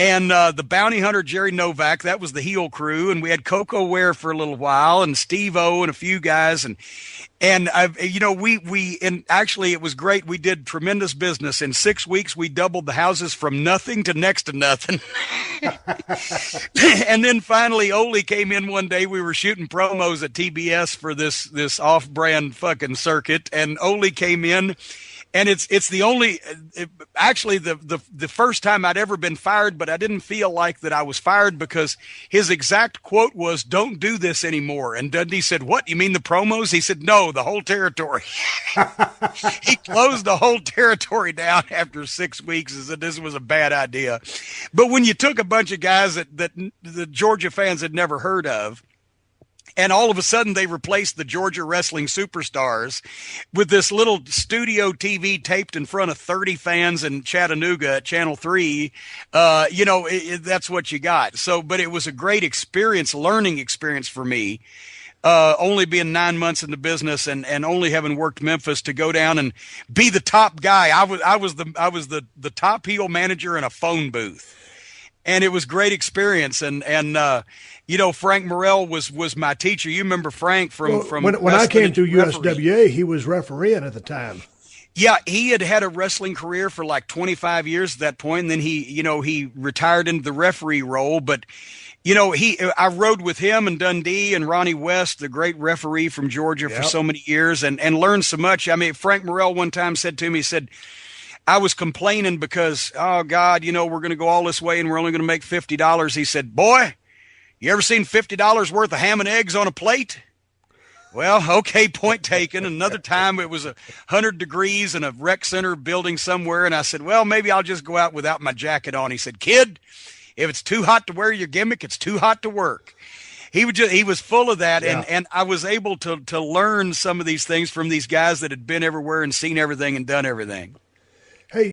And the bounty hunter, Jerry Novak, that was the heel crew. And we had Coco Ware for a little while and Steve O and a few guys. And and actually it was great. We did tremendous business. In 6 weeks, we doubled the houses from nothing to next to nothing. And then finally, Ole came in one day. We were shooting promos at TBS for this off-brand fucking circuit. And Ole came in. And it's the only, actually the first time I'd ever been fired, but I didn't feel like that I was fired because his exact quote was, "Don't do this anymore." And Dundee said, "What? You mean the promos?" He said, "No, the whole territory." He closed the whole territory down after 6 weeks and said this was a bad idea. But when you took a bunch of guys that the Georgia fans had never heard of, and all of a sudden they replaced the Georgia wrestling superstars with this little studio TV taped in front of 30 fans in Chattanooga at Channel 3. That's what you got. So, but it was a great experience, learning experience for me. Only being 9 months in the business and only having worked Memphis to go down and be the top guy. I was the top heel manager in a phone booth. And it was great experience. And Frank Morrell was my teacher. You remember Frank from when I came to USWA, he was refereeing at the time. Yeah, he had a wrestling career for like 25 years at that point, and then he retired into the referee role. But I rode with him and Dundee and Ronnie West, the great referee from Georgia, for so many years, and learned so much. I mean, Frank Morrell one time said to me, he said, I was complaining because, oh God, we're going to go all this way and we're only going to make $50. He said, "Boy, you ever seen $50 worth of ham and eggs on a plate?" Well, okay, point taken. Another time it was 100 degrees in a rec center building somewhere. And I said, well, maybe I'll just go out without my jacket on. He said, "Kid, if it's too hot to wear your gimmick, it's too hot to work." He was full of that. Yeah. And I was able to learn some of these things from these guys that had been everywhere and seen everything and done everything.